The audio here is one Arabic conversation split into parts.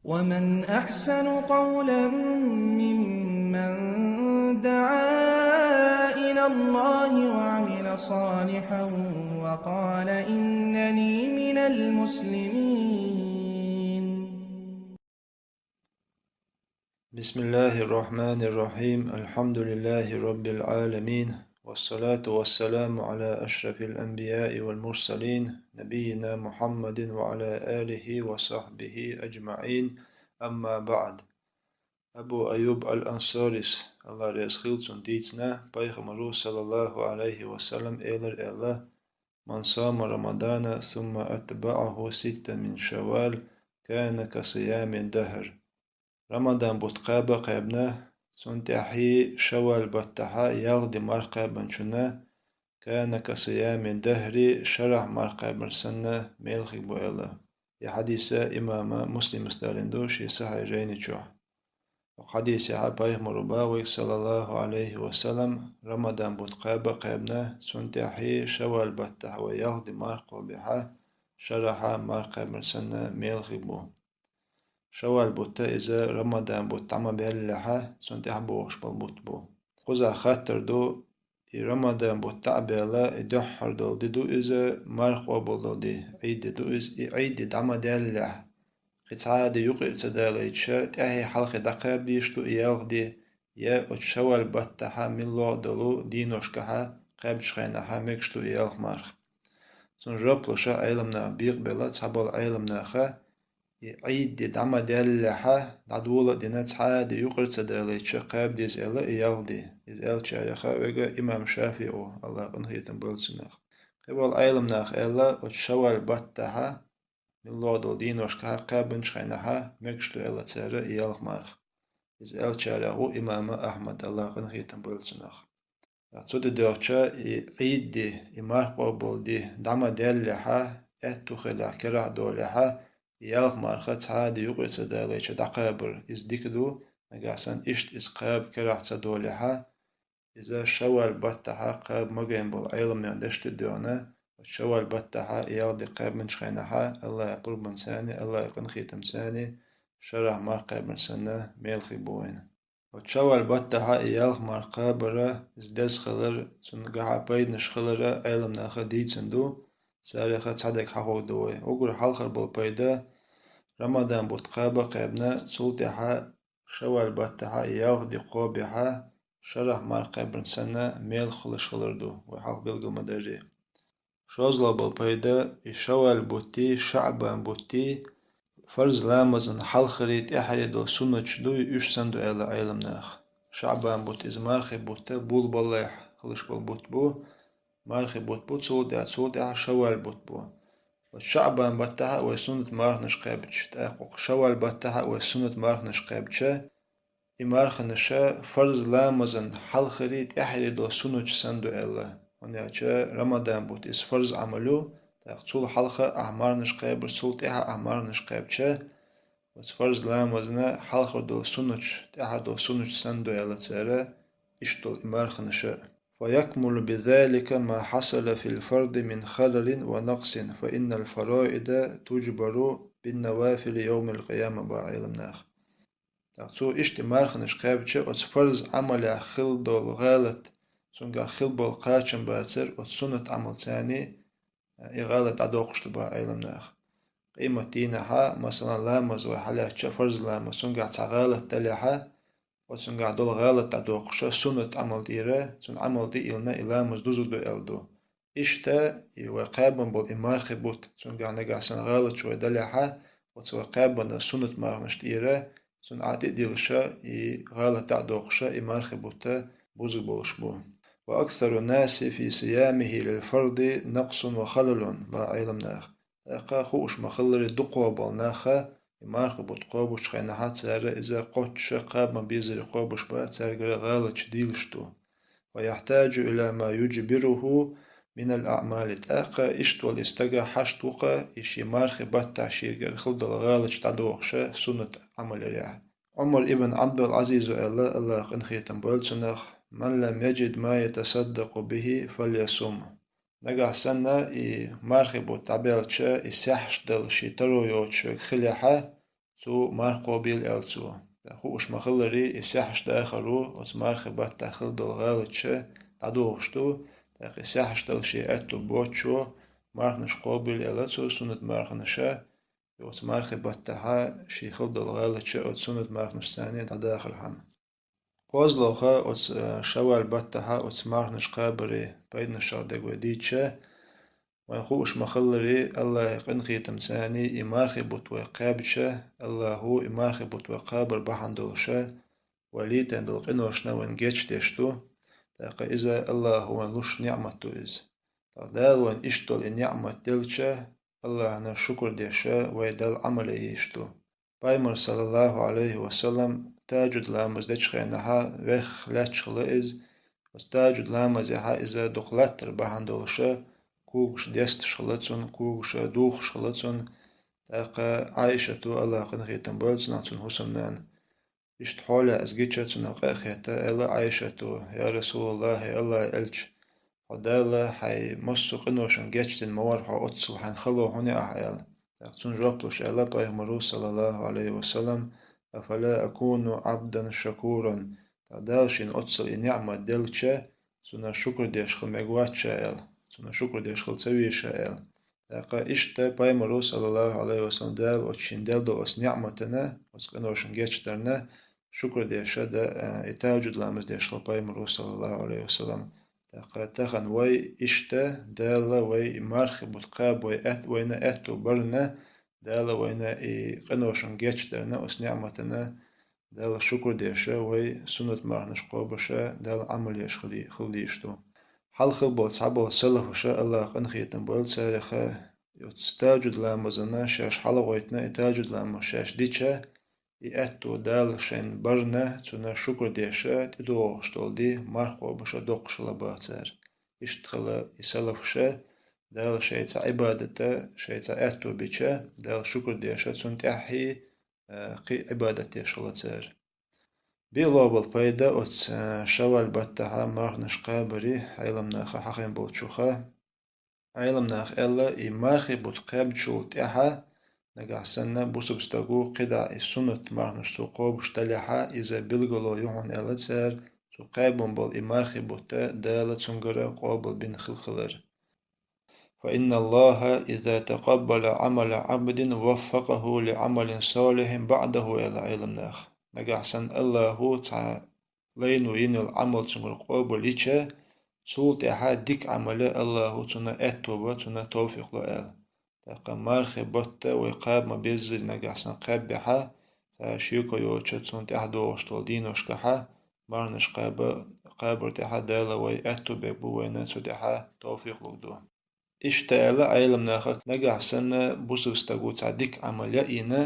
ومن أحسن قولا ممن دعا إلى الله وعمل صالحا وقال إنني من المسلمين. بسم الله الرحمن الرحيم. الحمد لله رب العالمين، والصلاة والسلام على أشرف الأنبياء والمرسلين نبينا محمد وعلى آله وصحبه أجمعين. أما بعد. أبو أيوب الأنصاري الله رزقه ديتنا بيغمر صلى الله عليه وسلم إلر إله من صام رمضان ثم أتبعه ستة من شوال كان كصيام الدهر. رمضان بوتقابة قابنا سنتحي شوال بطحا يغدي مرقابا شنا كان كصيام الدهر شرح مرقابا سنة ميلخي بوئلا. يا حديث إمام مسلم استالندوش يسحي جيني شوح. وحديث عبايه مرباوي صلى الله عليه وسلم رمضان بوتقابة قابنا سنتحي شوال بطحا ويغدي مرقابا شرح مرقابا سنة ميلخي بوئلا. شوال بوتا إذا رمضان بوت عما بيلحة سنتح بوش بالبوت بو قزا خاطر دو رمضان بوت تعبيلا يدحر دو إذا مرق وبولو دي عيد دو إذا عيد دعما ديلح قد عادي يقل تداليتشا تأهي حلقة دقا بيشتو إياغ دي يا أتشوال بطحا من الله دلو دينوشكها قابش خينها مكشتو إياغ مرق سن جابلوشا عيلمنا بيق بلا تحبال عيلمنا خا عيد دعما دلحة دعولا دينا تعادي يقر تداليتش قاب ديز إلا إيالدي إز إل شارخة ويغا إمام شافعي الله قنخي تنبولتناخ قبل أيلم ناخ إلا وتشوال بطها من لودو دينوشكها قابنش خينها مكشتو إلا تسارة إيالخ مارخ إز إل شارخو إمام أحمد الله قنخي تنبولتناخ تود دوغشا عيد دي إمار قبول دي دعما دلحة أتو خلا كرع دولحة يالغ مارخت عادي يقرأ تداليش دقابر إز ديكدو نقاسن إشت إسقاب كرع تدولحة إذا شوال بطحة قاب مقين بول عيلم يندشت دونا وشوال بطحة يالدي قاب من شخينها الله يقرب من ساني الله يقن خيتم ساني شرع مار قاب من سنة ميلخي بوين وشوال بطحة يالغ مار قابرة إزدز خلر سنقع بيد نشخلر عيلم ناخا ديتسندو ساريخة تصدق حقوق دوي وقر حلخر بول بيدا رمضان بوتقابة قابنا سلطحة شوال بطحة يالغ دي قوبحة شرح مار قابرن سنة ميل خلش خلردو وحق بلغو مدري شوزلا بالبيدا يشوال بوتي شعبان بوتي فرز لامزن حلخريت إحريدو سنة دو يش سندو إلا عيلم ناخ شعبان بوت إز مارخي بوتا بول بلاح خلش بالبوت بو مارخي بوت بو تسول شوال بوت بو والشعبان بتاعها وسنة مارخ نشقابش تأقوق شوال بتاعها وسنة مارخ نشقابش إمارخ نشا فرز لامزن حلخريت إحريدو سنة سندو إلا ونياچا رمضان بوت إس فرز عملو تأقصول حلقة أعمار نشقابر سلطيها أعمار نشقابشا وتفرز لامزن حلقة دو سنة تأحر دو سنة سندو إلا تسارا إشتو إمارخ نشا ويكمل بذلك ما حصل في الفرد من خلل ونقص فإن الفرائض تجبر بالنوافل يوم القيامة بعلم ناخ تقصو إشتي مارخنش قابتش وتفرز عمل خل دول غالط سنقا خل بول قاچن باتر وتسنة عمل ثاني إغالط عدوقشت بعلم ناخ قيمة دينها مثلا لامز وحلاش فرز لامز سنقا تعغالط تليحا وسنقا دول غالط عدوقش سنة عمل ديرة سن عمل دي إلنا إلامز دوزو دو إلدو إشتا يوقابن بول إمار خبوت سنقا نقا سن غالط شوي دليحا وتوقابن سنة مارنش ديرة سن عادي ديلشا غالط عدوقشا إمار خبوتا بوزو بولشبو وأكثر الناس في صيامه للفرد نقص وخلل با علم ناخ أقا خوش مخلر دقوا بالناخا إمار خبوت قوبوش خينها تسارة إذا قوتش قاب ما بيزر قوبوش با تسارة غالط ديلشتو ويحتاج إلى ما يجبره من الأعمال تأقى إشتوال استقى حشتوقى إشي مارخ بطع شيقر خلد الغالج تعدوقشة سنة عمل ريح عمر ابن عبد العزيز الله قنخي تنبولتنخ من لم يجد ما يتصدق به فليصوم نقع سنة مارخ بطع بيلتشة إسحش دل شي ترو يوتش خليحة تو مار قابل ألتو خوش مخلري يسحش داخلو وتمارخ بات داخل دلغالتشة تعدوغشتو تاق يسحش دلشي أتو بوتشو مارخنش قابل ألتو سنة مارخنشا وتمارخ بات تاها شيخل دلغالتشة وتسنة مارخنش ثانية تداخل هم قوزلوخا وت شوال بات تاها وتمارخنش قابري بيدنا شادق وديتشة ويخوش مخلري الله يقنخي تمساني إمارخي بوتوى قابشة الله هو إمارخي بوتوى قابر بحندولشة وليت عند القنوشنا ونجيش تشتو تاقا إذا الله هو نلوش نعمتو إز تقدال وان إشتول النعمة دلشة الله أنا شكر ديشة ويدل عمل إيشتو بايمر صلى الله عليه وسلم تاجد لامز دشخينها ويخ لاتش لإز وستاجد لامز يحا إذا دخلت بحندولشة كوغش ديست شخلتون كوغش دوخ شخلتون تاقا عايشة تو الله قنخي تنبولتنا تون حسنان إشت حولة أزجيتشة تنقى خيتا إلا عايشة تو يا رسول الله الله إلش حدالة حي مصو قنوشن جيتشتن مورحة أتصل حن خلو هنا أحيال تاقتون جوبلوش إلا بايغمرو صلى الله عليه وسلم أفلا أكون عبدا شكورا تقدالشين أتصل نعمة دلتشة سنة شكر ديش خل مقواتشة إل سنة شكر ديش خل تسويشة إل تاقا إشتا بايمرو صلى الله عليه وسلم دال وتشين دال دو أس نعمتنا وتقنوشن جيتشترنا شكر ديشة دا إتاجد لامز ديش خل بايمرو صلى الله عليه وسلم تاقا تخن وي إشتا دالا وي مارخ بتقاب وي أت وينا أتو برنا دالا وينا قنوشن جيتشترنا أس نعمتنا دالا شكر ديشة وي سنة مارنش قوبشة دالا عمل يش خليشتو حلخ بول صعبو سلفشة الله قنخيتن بول سارخة يتستاجد لامزنا شاش حلويتنا إتاجد لامز شاش ديشة إتو دال شين برنا تنا شكر ديشة تدوغش تولدي مرخو بشا دوقش لباتر إشتخل يسلفشة دال شيتا عبادته شيتا أتو بيشة دال شكر ديشة تنتحي قي عبادته شلتر بيلو بالبايدا أت شوال باتها مرخنش قابري عيلمناخ حقين بولتشوخا عيلمناخ إلا إي مرخي بوتقاب شلتها نجحسنا بوسبستغو قدع السنة مرنش سوقوب اشتلحا إذا بلغلو يهون ألتسر سوقابون بول إمارخي بوتا دالة سنجرة قابل بن خلخلر فإن الله إذا تقبل عمل عبد وفقه لعمل صالح بعده إلى علم ناخ نجحسن الله تع لينو ين العمل سنجر قابل إيشا سولت أحد عمل الله تنا أتوبة تنا توفيق لأل تاقا مارخي بوتا ويقاب ما بيزل نجحسن قاب بحا شيوكو يوچتسون تحدوش تولدينوش كحا مارنش قابر تحا دالا وي أتو بيبو ويناتو تحا توفيق لقدو إشتالا عيلم ناخك نجحسن بوسوستاقو تعديك عمليا إينا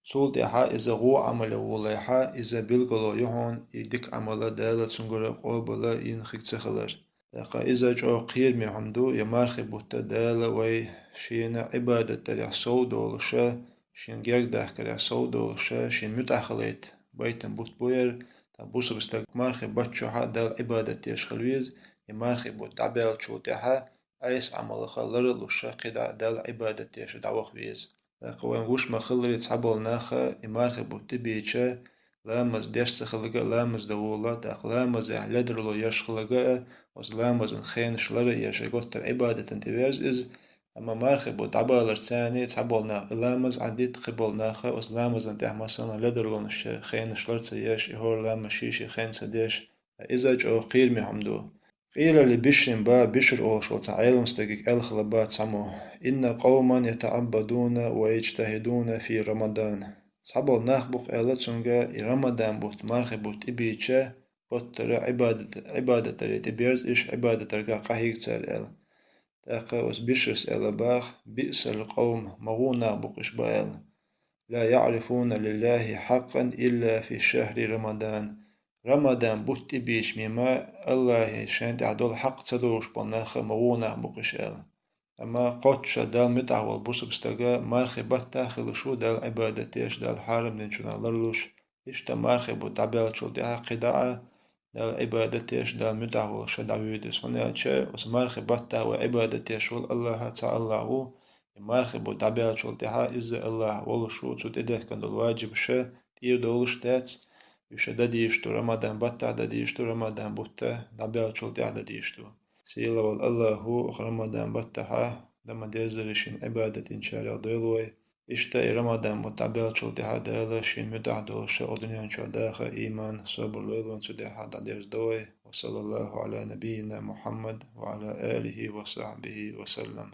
سول تحا إذا غو عمل ولايحا إذا بلغلو يهون يديك عملا دالا تنقر قوبلا إن خيكتخلر تاقا إذا جو قير ميحمدو يمارخي بوتا دالا وي شين عبادة تريح سودولشا شين جيرك داخ كريح سودولشا شين متأخليت بيتن بوت بوير تابوسو بستاق مارخي باتشوحا دال عبادة تيش خلويز يمارخي بوت عبال شوتيحا أيس عمل خلرلوشا قدا دال عبادة تيش دعوخ ويز تاقا وين وش مخلري تعبال ناخا يمارخي بوت تبيتشا لامز ديش سخلقا لامز دوولا تاق لامز يحلدرلو يشخلقا وزلامز خين شلر يشغوتر عبادة تنتبيرز إز أما مارخي بود عبالر ثاني تعبالنا لامز عديد قبالناخا وزلامز انتح مثلا لدرلون خين شلر تيش إهور لام شيشي خين سديش إذا جو قير ميحمدو قيل لبشر با بشر أوشو تعالم استقيق الخلبا تعمو إن قوما يتعبدون ويجتهدون في رمضان تعبال ناخبق إلتسونغا رمضان بوت مارخي بوت إبيتشا بطر عبادة تريت بيرز إيش عبادة ترقى قهيق تار إل تاقا وسبيشرس إل باخ بئس القوم مغونا بقش بائل لا يعرفون لله حقا إلا في شهر رمضان رمضان بوت بيش مما الله شانت عدول حق تدوش بناخ مغونا بقش إل أما قوتش دال متعول بوسبستغا مارخي بطا خلشو دال عبادة تيش دال حارم ننشونا لرلوش إشتا مارخي بوت عبال شو دي قداعة دال عبادة تيش دال متعول شد عويدس هنا أتشا وسمارخي بطا وعبادة تيش والله تعالى مارخب وتعبير شلتها إذا الله والله شو تود إدت كان الواجب شا تير دولش تاتس يشدا ديشتو رمضان بطة ديشتو رمضان بطة تعبير شلتها ديشتو سيلا والله هو رمضان بطة لما ديزرشين عبادة إن شاء الله دولوي إشتا رمضان متعبير شلتها دالشين مدع دولشا أدنيان شو داخل إيمان صبر لولون سدها ديرز دوي وصلى الله على نبينا محمد وعلى آله وصحبه وسلم.